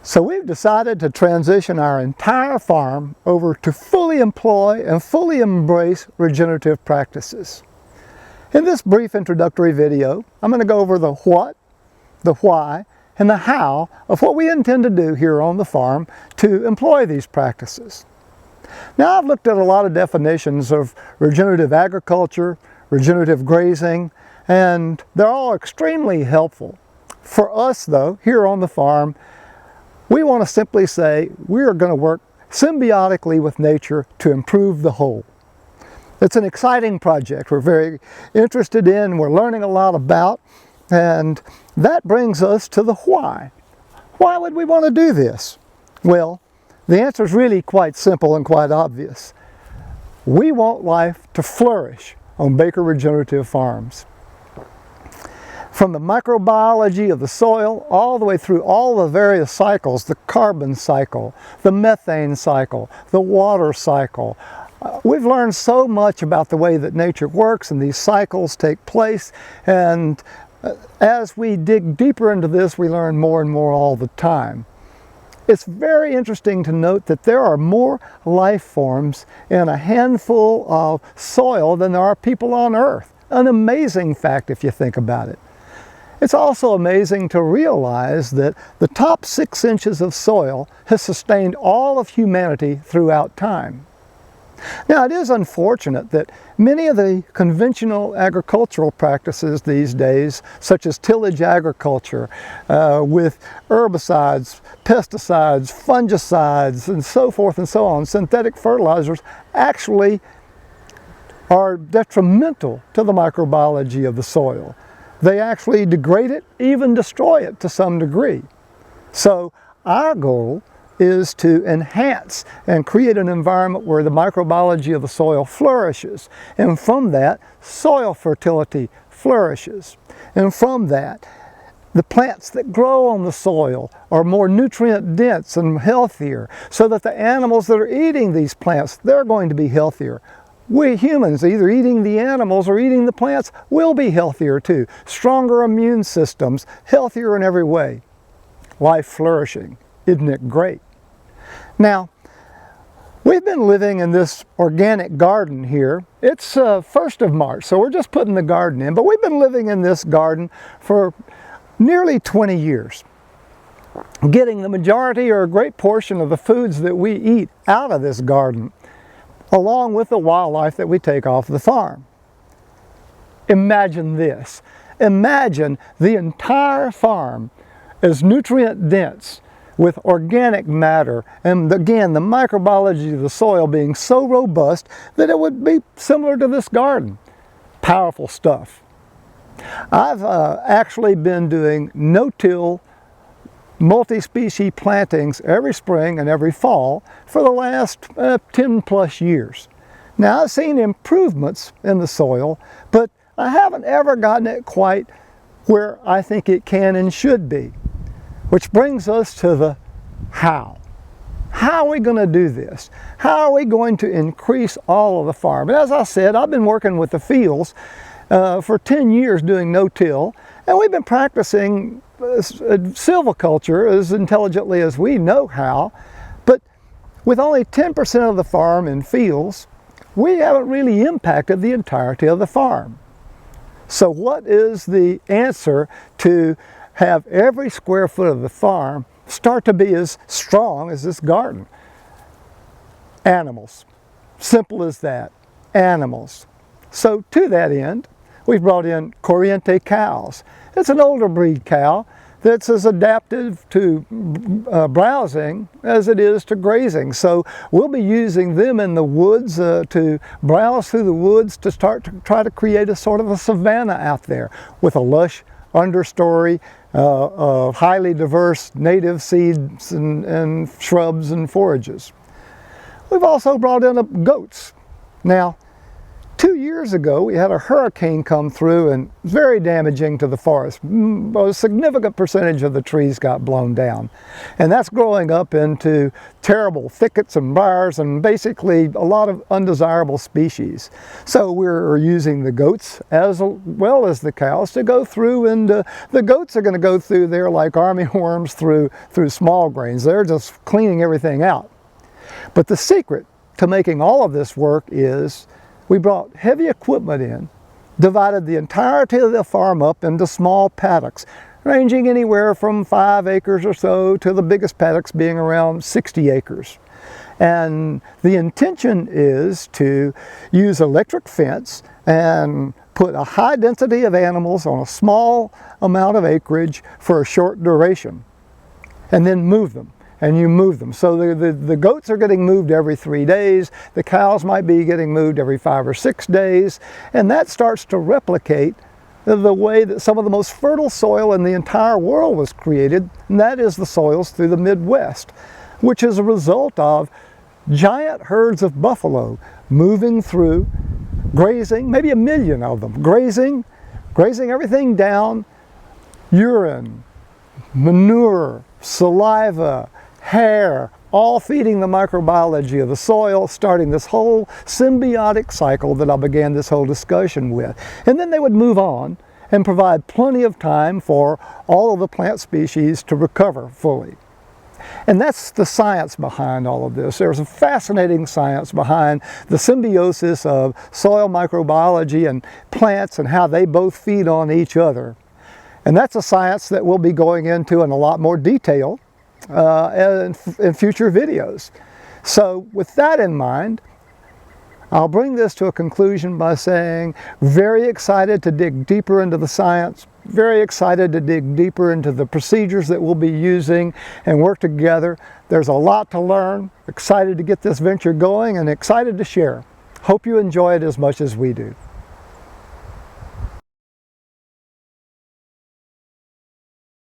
So we've decided to transition our entire farm over to fully employ and fully embrace regenerative practices. In this brief introductory video, I'm going to go over the what, the why, and the how of what we intend to do here on the farm to employ these practices. Now, I've looked at a lot of definitions of regenerative agriculture, regenerative grazing, and they're all extremely helpful. For us, though, here on the farm, we want to simply say we are going to work symbiotically with nature to improve the whole. It's an exciting project we're very interested in, we're learning a lot about, and that brings us to the why. Why would we want to do this? Well, the answer is really quite simple and quite obvious. We want life to flourish on Baker Regenerative Farms. From the microbiology of the soil all the way through all the various cycles, the carbon cycle, the methane cycle, the water cycle. We've learned so much about the way that nature works and these cycles take place, and as we dig deeper into this, we learn more and more all the time. It's very interesting to note that there are more life forms in a handful of soil than there are people on Earth. An amazing fact if you think about it. It's also amazing to realize that the top 6 inches of soil has sustained all of humanity throughout time. Now, it is unfortunate that many of the conventional agricultural practices these days, such as tillage agriculture with herbicides, pesticides, fungicides, and so forth and so on, synthetic fertilizers, actually are detrimental to the microbiology of the soil. They actually degrade it, even destroy it to some degree. So our goal is to enhance and create an environment where the microbiology of the soil flourishes. And from that, soil fertility flourishes. And from that, the plants that grow on the soil are more nutrient dense and healthier, so that the animals that are eating these plants, they're going to be healthier. We humans, either eating the animals or eating the plants, will be healthier too. Stronger immune systems, healthier in every way. Life flourishing. Isn't it great? Now, we've been living in this organic garden here. It's 1st of March, so we're just putting the garden in, but we've been living in this garden for nearly 20 years, getting the majority or a great portion of the foods that we eat out of this garden, along with the wildlife that we take off the farm. Imagine this. Imagine the entire farm is nutrient dense with organic matter, and again, the microbiology of the soil being so robust that it would be similar to this garden. Powerful stuff. I've actually been doing no-till multi-species plantings every spring and every fall for the last 10 plus years. Now, I've seen improvements in the soil, but I haven't ever gotten it quite where I think it can and should be. Which brings us to the how. How are we going to do this? How are we going to increase all of the farm? And as I said, I've been working with the fields for 10 years doing no-till, and we've been practicing silviculture as intelligently as we know how, but with only 10% of the farm in fields, we haven't really impacted the entirety of the farm. So what is the answer to have every square foot of the farm start to be as strong as this garden? Animals. Simple as that. Animals. So to that end, we've brought in Corriente cows. It's an older breed cow that's as adaptive to browsing as it is to grazing. So we'll be using them in the woods to browse through the woods to start to try to create a sort of a savanna out there with a lush understory of highly diverse native seeds and shrubs and forages. We've also brought in goats. Now, 2 years ago, we had a hurricane come through and very damaging to the forest. A significant percentage of the trees got blown down. And that's growing up into terrible thickets and briars and basically a lot of undesirable species. So we're using the goats as well as the cows to go through, and the goats are going to go through there like army worms through small grains. They're just cleaning everything out. But the secret to making all of this work is we brought heavy equipment in, divided the entirety of the farm up into small paddocks, ranging anywhere from 5 acres or so to the biggest paddocks being around 60 acres. And the intention is to use electric fence and put a high density of animals on a small amount of acreage for a short duration, and then move them. And you move them. So the goats are getting moved every 3 days, the cows might be getting moved every 5 or 6 days, and that starts to replicate the way that some of the most fertile soil in the entire world was created, and that is the soils through the Midwest, which is a result of giant herds of buffalo moving through, grazing, maybe 1 million of them, grazing everything down, urine, manure, saliva, hair, all feeding the microbiology of the soil, starting this whole symbiotic cycle that I began this whole discussion with. And then they would move on and provide plenty of time for all of the plant species to recover fully. And that's the science behind all of this. There's a fascinating science behind the symbiosis of soil microbiology and plants and how they both feed on each other. And that's a science that we'll be going into in a lot more detail in future videos. So with that in mind, I'll bring this to a conclusion by saying, very excited to dig deeper into the science, very excited to dig deeper into the procedures that we'll be using and work together. There's a lot to learn, excited to get this venture going and excited to share. Hope you enjoy it as much as we do.